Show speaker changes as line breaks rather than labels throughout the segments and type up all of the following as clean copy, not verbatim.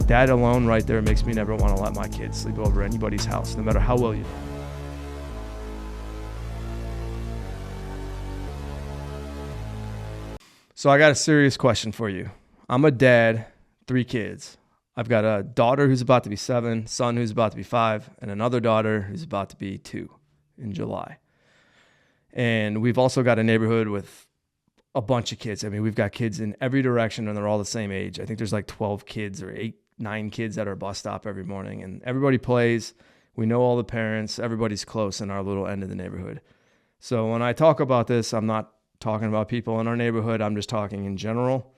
that alone right there makes me never want to let my kids sleep over anybody's house, no matter how well you do. So I got a serious question for you. I'm a dad, 3 kids. I've got a daughter who's about to be 7, son who's about to be 5, and another daughter who's about to be 2 in July. And we've also got a neighborhood with a bunch of kids. I mean, we've got kids in every direction, and they're all the same age. I think there's like 12 kids or 9 kids at our bus stop every morning, and everybody plays. We know all the parents. Everybody's close in our little end of the neighborhood. So when I talk about this, I'm not talking about people in our neighborhood. I'm just talking in general.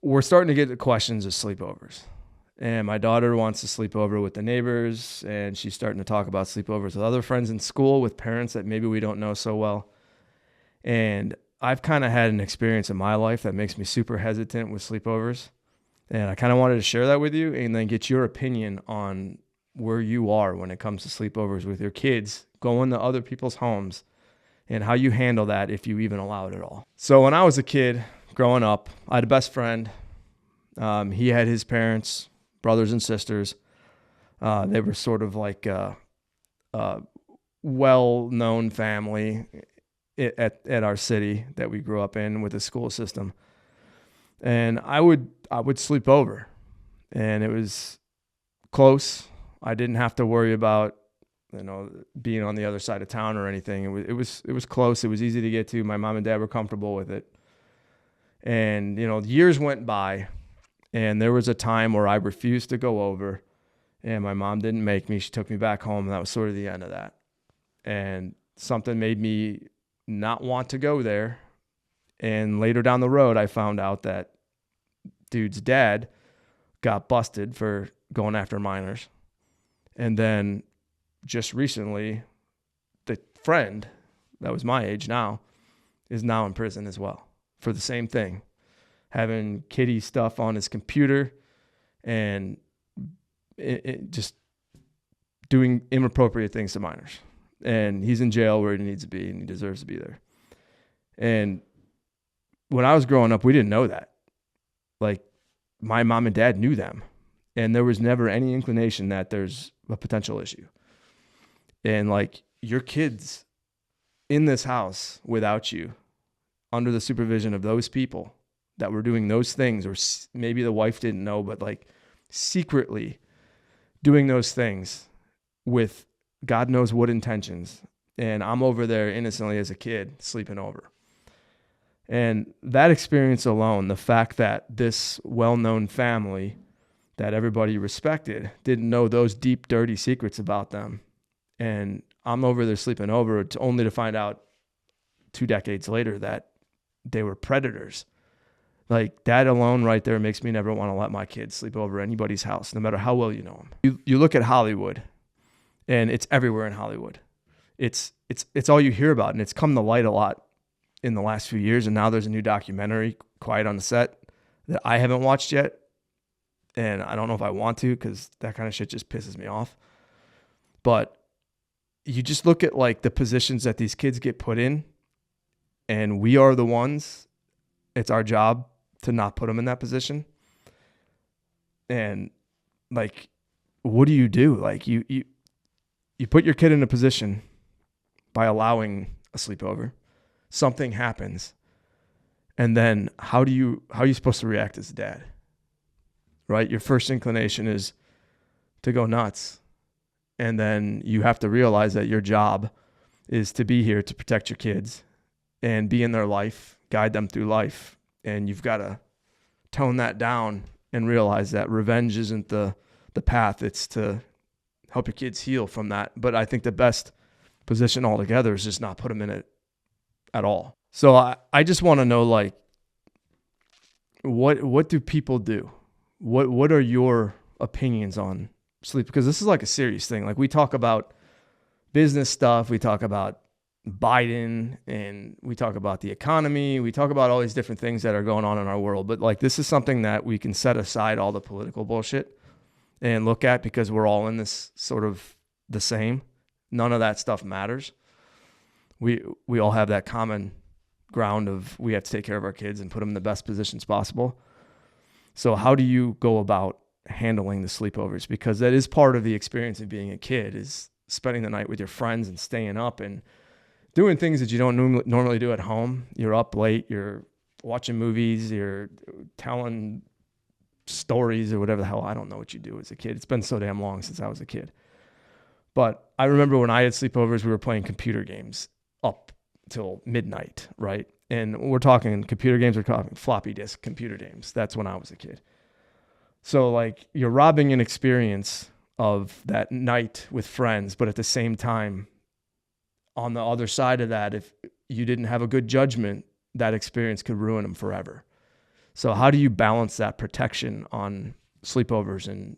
We're starting to get the questions of sleepovers. And my daughter wants to sleep over with the neighbors, and she's starting to talk about sleepovers with other friends in school with parents that maybe we don't know so well. And I've kind of had an experience in my life that makes me super hesitant with sleepovers. And I kind of wanted to share that with you and then get your opinion on where you are when it comes to sleepovers with your kids, going to other people's homes, and how you handle that if you even allow it at all. So when I was a kid growing up, I had a best friend. He had his parents, brothers and sisters. They were sort of like a well-known family at our city that we grew up in with the school system. And I would sleep over, and it was close. I didn't have to worry about being on the other side of town or anything. It was close. It was easy to get to. My mom and dad were comfortable with it. And, years went by, and there was a time where I refused to go over, and my mom didn't make me. She took me back home, and that was sort of the end of that. And something made me not want to go there. And later down the road, I found out that dude's dad got busted for going after minors. And then just recently, the friend that was my age now is now in prison as well for the same thing, having kiddie stuff on his computer and just doing inappropriate things to minors. And he's in jail where he needs to be, and he deserves to be there. And when I was growing up, we didn't know that. Like, my mom and dad knew them, and there was never any inclination that there's a potential issue. And like, your kids in this house without you, under the supervision of those people that were doing those things, or maybe the wife didn't know, but like secretly doing those things with God knows what intentions. And I'm over there innocently as a kid sleeping over. And that experience alone, the fact that this well-known family that everybody respected didn't know those deep, dirty secrets about them. And I'm over there sleeping over only to find out 2 decades later that they were predators. Like, that alone right there makes me never want to let my kids sleep over anybody's house, no matter how well you know them. You look at Hollywood, and it's everywhere in Hollywood. It's all you hear about, and it's come to light a lot in the last few years. And now there's a new documentary, Quiet on the Set, that I haven't watched yet. And I don't know if I want to, because that kind of shit just pisses me off. But you just look at like the positions that these kids get put in, and we are the ones, it's our job to not put them in that position. And like, what do you do? Like, you put your kid in a position by allowing a sleepover. Something happens, and then how are you supposed to react as a dad? Right? Your first inclination is to go nuts. And then you have to realize that your job is to be here to protect your kids and be in their life, guide them through life. And you've got to tone that down and realize that revenge isn't the path. It's to help your kids heal from that. But I think the best position altogether is just not put them in it at all. So I just want to know, like, what do people do? What are your opinions on sleep? Because this is like a serious thing. Like, we talk about business stuff, we talk about Biden, and we talk about the economy, we talk about all these different things that are going on in our world. But like, this is something that we can set aside all the political bullshit and look at, because we're all in this sort of the same. None of that stuff matters. We all have that common ground of we have to take care of our kids and put them in the best positions possible. So how do you go about handling the sleepovers? Because that is part of the experience of being a kid, is spending the night with your friends and staying up and doing things that you don't normally do at home. You're up late, you're watching movies, you're telling stories or whatever the hell. I don't know what you do as a kid. It's been so damn long since I was a kid. But I remember when I had sleepovers, we were playing computer games up till midnight, right? And we're talking computer games, we're talking floppy disk computer games. That's when I was a kid. So like you're robbing an experience of that night with friends, but at the same time, on the other side of that, if you didn't have a good judgment, that experience could ruin them forever. So how do you balance that protection on sleepovers, and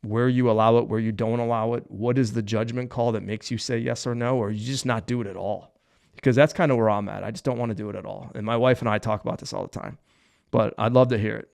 where you allow it, where you don't allow it? What is the judgment call that makes you say yes or no, or you just not do it at all? Because that's kind of where I'm at. I just don't want to do it at all. And my wife and I talk about this all the time, but I'd love to hear it.